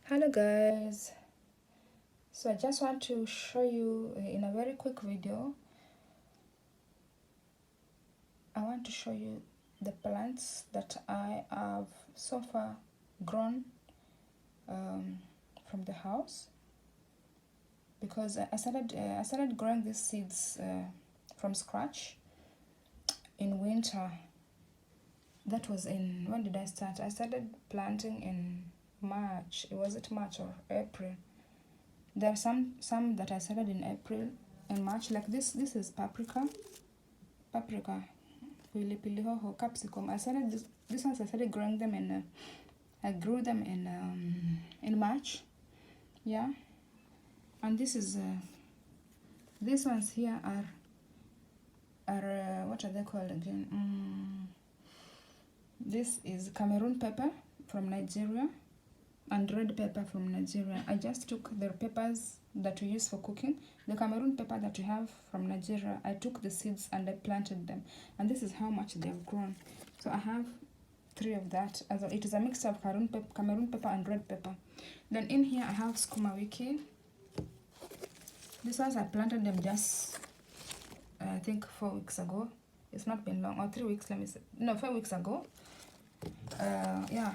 Hello guys, so I just want to show you in a very quick video. I want to show you the plants that I have so far grown from the house, because I started growing these seeds from scratch in winter. That was in, when did I start? I started planting in March. Was it March or April? There are some that I started in April and March, like this is paprika, pilipili hoho, capsicum. I started this ones I started growing them in I grew them in March. Yeah. And this is these ones here are what are they called again? This is Cameroon pepper from Nigeria and red pepper from Nigeria. I just took the peppers that we use for cooking. The Cameroon pepper that we have from Nigeria, I took the seeds and I planted them. And this is how much they have grown. So I have 3 of that. As it is a mixture of Cameroon pepper and red pepper. Then in here I have sukuma wiki. These ones I planted them just, I think 4 weeks ago. It's not been long, or 3 weeks, let me say. No, 4 weeks ago. Yeah.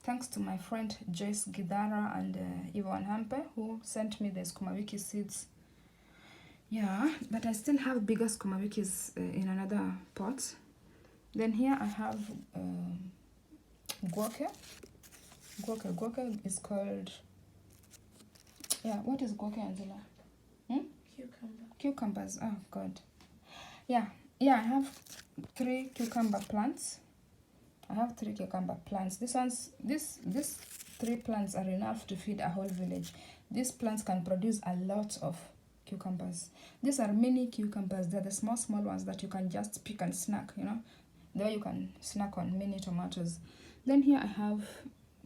Thanks to my friend Joyce Gidara and Yvonne Hampe, who sent me the sukuma wiki seeds. Yeah, but I still have bigger sukuma wikis in another pot. Then here I have guoke. Guoke is called, yeah, what is guoke, Angela? Cucumbers, oh god. Yeah, I have 3 cucumber plants. I have 3 cucumber plants. These 3 plants are enough to feed a whole village. These plants can produce a lot of cucumbers. These are mini cucumbers. They're the small ones that you can just pick and snack, you know. There you can snack on mini tomatoes. Then here I have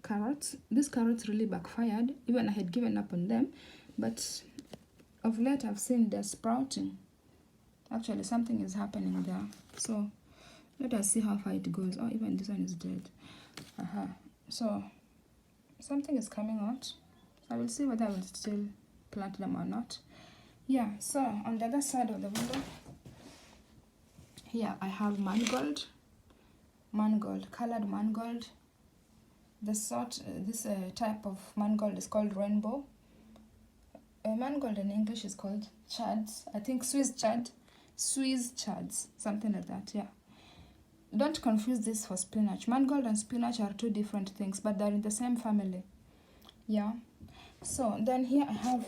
carrots. These carrots really backfired. Even I had given up on them, but of late I've seen they're sprouting. Actually, something is happening there. So let us see how far it goes. Oh, even this one is dead. So something is coming out. I will see whether I will still plant them or not. Yeah, so on the other side of the window, here I have mangold, colored mangold. The sort, this type of mangold is called rainbow. Mangold in English is called chads. I think Swiss chads, something like that, yeah. Don't confuse this for spinach. Mangold and spinach are 2 different things, but they're in the same family. Yeah. So then here I have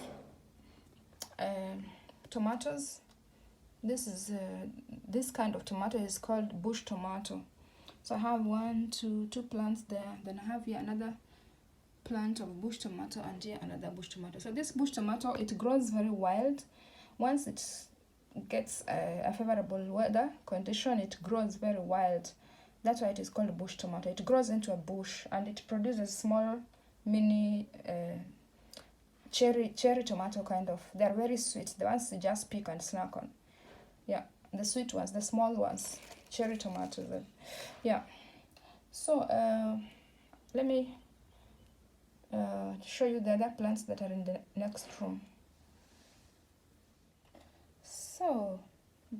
tomatoes. This kind of tomato is called bush tomato. So I have 2 plants there. Then I have here another plant of bush tomato and here another bush tomato. So this bush tomato, it grows very wild. Once it gets a favorable weather condition, it grows very wild. That's why it is called bush tomato. It grows into a bush and it produces small mini cherry tomato kind of. They're very sweet. The ones you just pick and snack on. Yeah, the sweet ones, the small ones, cherry tomatoes. Yeah. So let me show you the other plants that are in the next room. So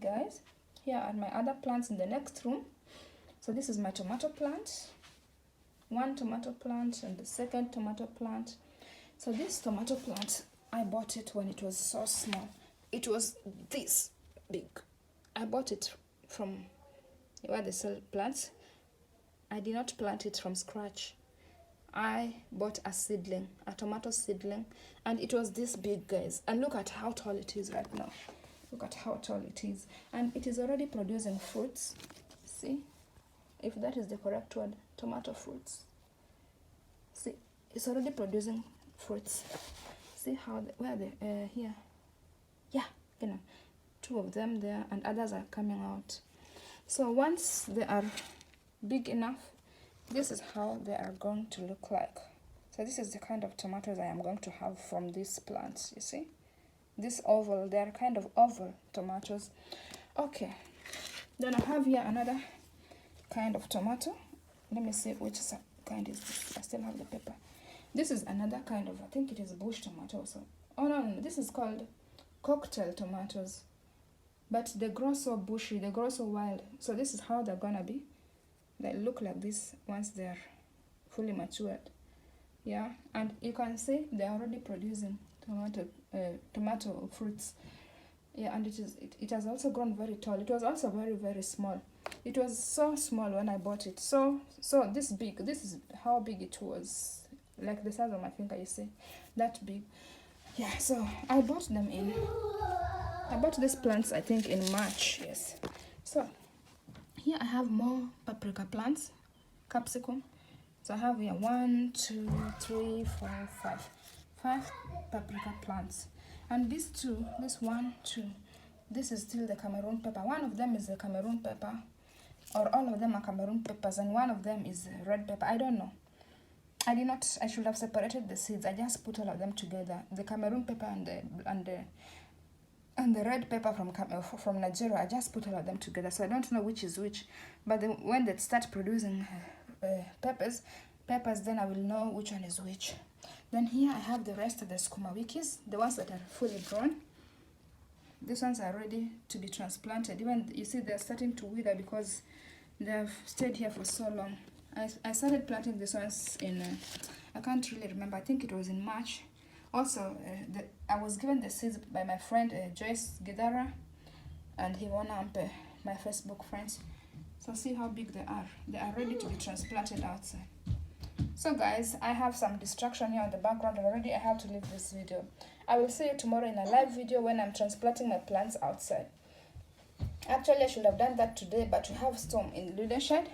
guys, here are my other plants in the next room. So this is my tomato plant, 1 tomato plant and the 2nd tomato plant. So this tomato plant, I bought it when it was so small. It was this big. I bought it from where they sell plants. I did not plant it from scratch. I bought a seedling, a tomato seedling, and it was this big, guys. And look at how tall it is right now. Look at how tall it is. And it is already producing fruits. See? If that is the correct word, tomato fruits. See? It's already producing fruits. See how, where are they? Here. Yeah, you know, 2 of them there and others are coming out. So once they are big enough, this is how they are going to look like. So this is the kind of tomatoes I am going to have from these plants, you see? This oval, they are kind of oval tomatoes. Okay, then I have here another kind of tomato. Let me see which kind is this. I still have the paper. This is another kind of, I think it is bush tomato. So, oh no, this is called cocktail tomatoes. But they grow so bushy, they grow so wild. So this is how they're gonna be. They look like this once they're fully matured. Yeah, and you can see they're already producing tomato fruits. Yeah, and it has also grown very tall. It was also very small. It was so small when I bought it. So this big. This is how big it was. Like the size of my finger, you see, that big. Yeah, so I bought these plants, I think, in March. Yes. So here I have more paprika plants, capsicum. So I have here 1, 2, 3, 4, 5 paprika plants. And these two, this 1, 2, this is still the Cameroon pepper. One of them is the Cameroon pepper, or all of them are Cameroon peppers, and one of them is red pepper. I don't know. I should have separated the seeds. I just put all of them together. The Cameroon pepper and the red pepper from Nigeria. I just put all of them together. So I don't know which is which. But when they start producing peppers, then I will know which one is which. Then here I have the rest of the skuma wikis, the ones that are fully grown. These ones are ready to be transplanted. Even you see they're starting to wither because they've stayed here for so long. I started planting these ones in, I can't really remember, I think it was in March. Also, I was given the seeds by my friend Joyce Gidara and Hiwona, my Facebook friends. So see how big they are. They are ready to be transplanted outside. So guys, I have some distraction here on the background already. I have to leave this video. I will see you tomorrow in a live video when I'm transplanting my plants outside. Actually, I should have done that today, but we have storm in Ludenshed.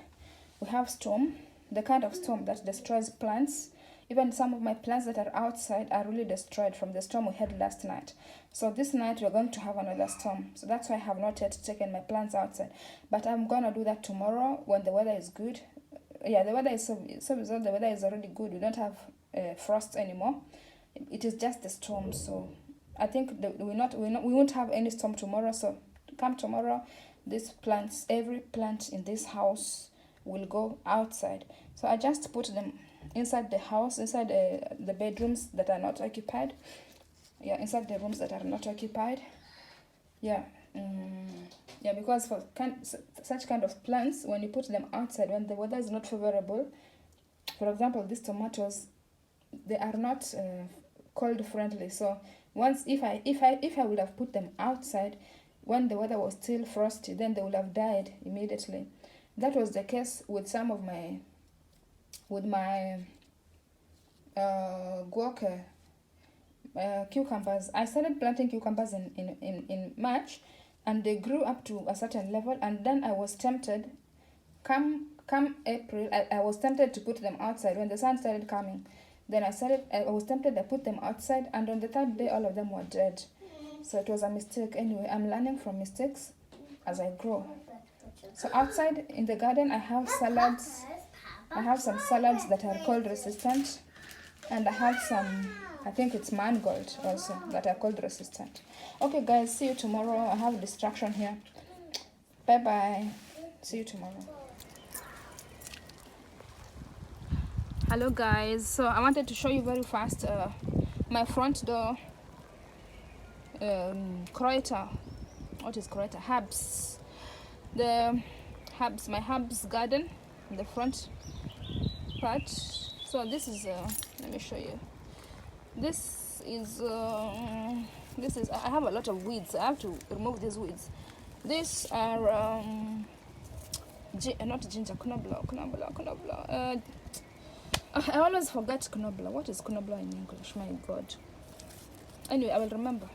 We have storm, the kind of storm that destroys plants. Even some of my plants that are outside are really destroyed from the storm we had last night. So this night we're going to have another storm. So that's why I have not yet taken my plants outside. But I'm going to do that tomorrow when the weather is good. Yeah, the weather is so the weather is already good. We don't have frost anymore. It is just the storm. So I think we won't have any storm tomorrow. So come tomorrow, these plants, every plant in this house will go outside. So I just put them inside the house, inside the bedrooms that are not occupied. Yeah, inside the rooms that are not occupied. Yeah, yeah, because for such kind of plants, when you put them outside, when the weather is not favorable, for example, these tomatoes, they are not cold friendly. So once if I would have put them outside when the weather was still frosty, then they would have died immediately. That was the case with some of my guac cucumbers. I started planting cucumbers in March, and they grew up to a certain level, and then I was tempted, come April, I was tempted to put them outside when the sun started coming. Then I was tempted to put them outside, and on the third day all of them were dead. So it was a mistake. Anyway, I'm learning from mistakes as I grow. So outside in the garden I have salads. I have some salads that are cold resistant, and I have some, I think it's mangold also, that are cold resistant. Okay guys, see you tomorrow. I have a distraction here. Bye bye. See you tomorrow. Hello guys, so I wanted to show you very fast my front door Croita. What is Croita? Herbs. The herbs, my herbs garden in the front part. So this is let me show you. This is I have a lot of weeds. I have to remove these weeds. These are not ginger, knoblauch. I always forget knoblauch. What is knoblauch in English? My God. Anyway, I will remember.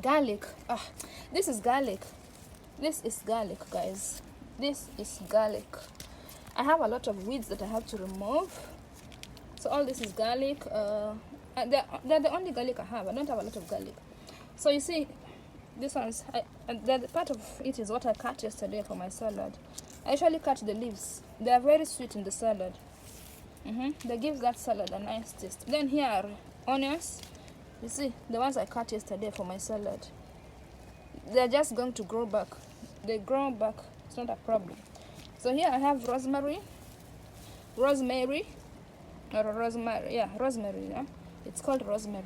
Garlic. This is garlic. This is garlic, guys. This is garlic. I have a lot of weeds that I have to remove. So all this is garlic. They're the only garlic I have. I don't have a lot of garlic. So you see, this one's, the part of it is what I cut yesterday for my salad. I usually cut the leaves. They are very sweet in the salad. They give that salad a nice taste. Then here are onions. You see, the ones I cut yesterday for my salad. They're just going to grow back. They grow back. It's not a problem. So here I have rosemary. or rosemary. Yeah, rosemary. Yeah, it's called rosemary.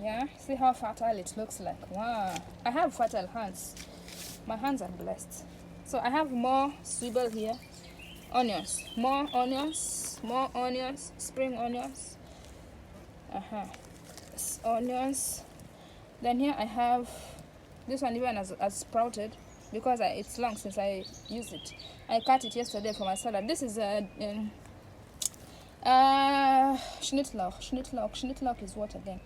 Yeah, see how fertile it looks like. Wow, I have fertile hands. My hands are blessed. So I have more swivel here. Onions, more onions, spring onions. Onions. Then here I have this one, even as sprouted, because it's long since I used it. I cut it yesterday for my salad. This is a Schnittlauch. Schnittlauch is what again?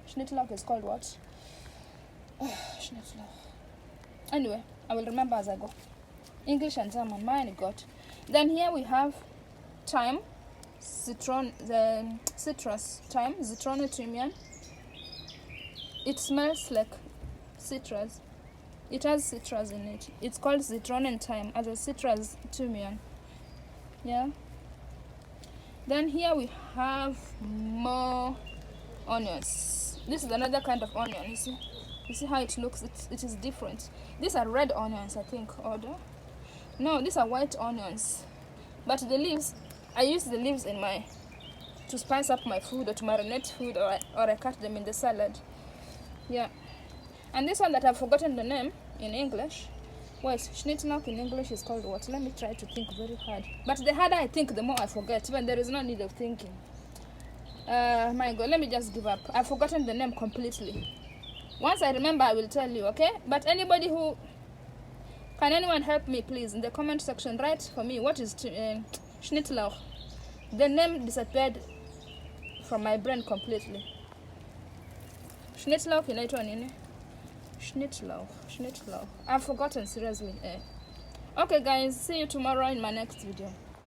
Schnittlauch is called what? Schnittlauch. Anyway, I will remember as I go. English and German, my God. Then here we have thyme, citrus thyme, Zitronothymian. It smells like citrus. It has citrus in it. It's called Zitronothymian thyme as a citrus thymian. Yeah. Then here we have more onions. This is another kind of onion. You see how it looks? It is different. These are red onions, I think. No, these are white onions. But the leaves, I use the leaves to spice up my food or to marinate food, or I cut them in the salad. Yeah. And this one that I've forgotten the name in English. Wait, Schnittlauch in English is called what? Let me try to think very hard. But the harder I think, the more I forget. Even there is no need of thinking. My God, let me just give up. I've forgotten the name completely. Once I remember, I will tell you, okay? But anybody who... Can anyone help me, please? In the comment section, write for me, what is Schnittlauch? The name disappeared from my brain completely. Schnittlauch inaitwa nini? Schnittlauch. I've forgotten, seriously. Okay, guys, see you tomorrow in my next video.